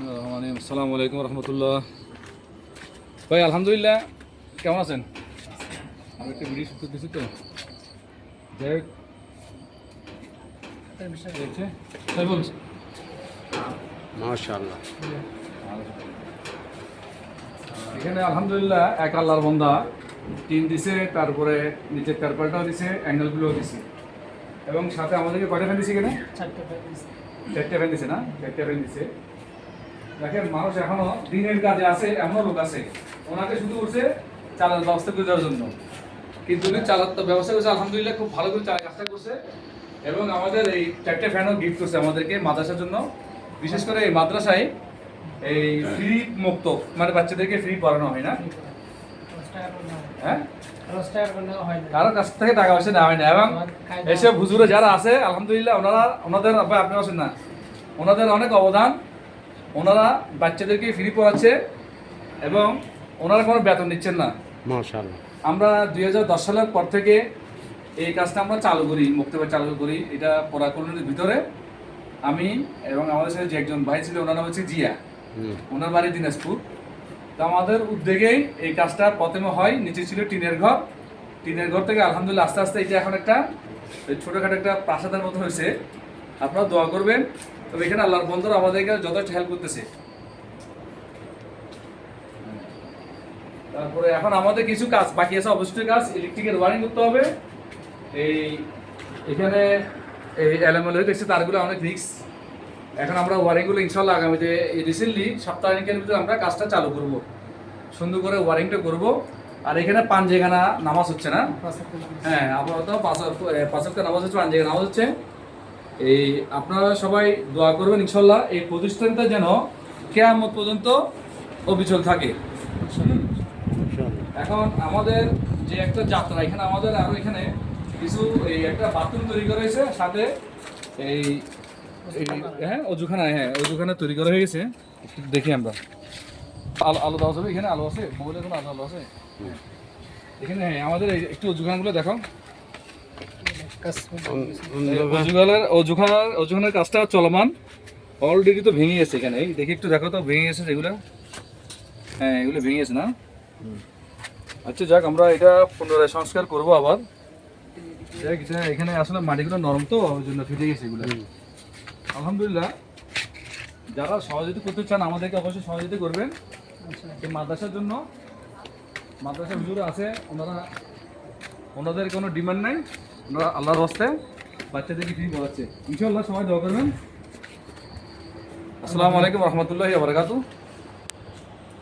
আসসালামু আলাইকুম রহমতুল্লাহ। ভাই আলহামদুলিল্লাহ, কেমন আছেন? আমি একটা ভিডিও শুট করতেছি তো, যাই হোক দেখছে তাই বলছি মাশাআল্লাহ। এখানে আলহামদুলিল্লাহ এক আল্লাহর বান্দা টিন দিছে, তারপরে নিচের তারপালটাও দিছে, অ্যাঙ্গেলগুলোও দিছে, এবং সাথে আমাদেরকে কয়টা ফ্যান দিছে? এখানে চারটে ফ্যান দিছে না? চারটে ফ্যান দিছে। দেখেন, মানুষ এখনো দিনের কাজে আছে, এমনও লোক আছে ওনাকে শুধু করছে চালানোর ব্যবস্থা করে দেওয়ার জন্য, কিন্তু উনি চালাতে ব্যবস্থা করছে আলহামদুলিল্লাহ, খুব ভালো করে চালার কাজটা করছে। এবং আমাদের এই চারটে ফ্যানও গিফট করছে আমাদেরকে মাদ্রাসার জন্য। বিশেষ করে এই মাদ্রাসায় এই ফ্রি মুক্ত, মানে বাচ্চাদেরকে ফ্রি পড়ানো হয় না, হ্যাঁ, কারো কাছ থেকে টাকা পয়সা নেওয়া হয় না। এবং এসব হুজুরে যারা আছে আলহামদুলিল্লাহ, ওনাদের আপনি আছেন না, ওনাদের অনেক অবদান। ওনারা বাচ্চাদেরকে ফ্রি পড়াচ্ছে এবং ওনারা কোনো বেতন নিচ্ছেন না। মাশাআল্লাহ। আমরা 2010 সালের পর থেকে এই কাজটা আমরা চালু করি, মুক্তভাবে চালু করি। এটা পড়া কলোনির ভিতরে আমি এবং আমাদের সাথে যে একজন ভাই ছিল, ওনার নাম হচ্ছে জিয়া, ওনার বাড়ি দিনাজপুর। তো আমাদের উদ্যোগেই এই কাজটা প্রথমে হয়। নিচে ছিল টিনের ঘর, টিনের ঘর থেকে আলহামদুলিল্লাহ আস্তে আস্তে এটা এখন একটা ছোটোখাটো একটা প্রাসাদের মতো হয়েছে। আপনারা দোয়া করবেন। তবে এখানে আল্লাহর বন্ধুরা আমাদেরকে যথেষ্ট হেল্প করতেছে। তারপরে এখন আমাদের কিছু কাজ বাকি আছে, অবশ্যই কাজ ইলেকট্রিকের ওয়ারিং করতে হবে। এখানে এই এলোমেলো হয়ে গেছে তারগুলো অনেক রিস্ক। এখন আমরা ওয়ারিংগুলো ইনশাল্লাহ আগামীতে রিসেন্টলি সপ্তাহের ভিতরে আমরা কাজটা চালু করব, সুন্দর করে ওয়ারিংটা করব। আর এখানে পাঞ্জেখানা নামাজ হচ্ছে না, হ্যাঁ, আপাতত পাঁচ নামাজ হচ্ছে, পাঞ্জেখানা নামাজ হচ্ছে। এই আপনারা সবাই দোয়া করবেন ইনশাল্লাহ এই প্রতিষ্ঠানটা যেন কিয়ামত পর্যন্ত অবিচল থাকে। এখন আমাদের যে একটা যাত্রা, এখানে আমাদের আরো এখানে কিছু এই একটা বাথরুম তৈরি করা হয়েছে, সাথে এই অজুখানা তৈরি করা হয়ে গেছে। দেখি আমরা আলো দেওয়া যাবে, এখানে আলো আছে, মোবাইলের কোনো আলো আছে এখানে? হ্যাঁ, আমাদের একটু অজুখানাগুলো দেখাও। অজুখানার কাজটা চলমান, অলরেডি তো ভেঙে গেছে। এখানে দেখি একটু দেখো তো, ভেঙে গেছে যেগুলো। হ্যাঁ, এগুলো ভেঙে গেছে না? আচ্ছা, যাক, আমরা এটা পুনরায় সংস্কার করবো আবার। এখানে আসলে মাটিগুলো নরম তো, ওই জন্য ফেটে গেছে এগুলো। আলহামদুলিল্লাহ, যারা সহযোগিতা করতে চান আমাদেরকে অবশ্যই সহযোগিতা করবেন। এই মাদ্রাসার জন্য মাদ্রাসা হুজুরা আছে, ওনাদের কোনো ডিমান্ড নাই, ওনারা আল্লাহর হস্তে বাচ্চাদেরকে ফ্রি পড়াচ্ছে। ইনশাআল্লাহ সবাই দোয়া করবেন। আসসালামু আলাইকুম রহমতুল্লাহি ওয়া বারাকাতুহু।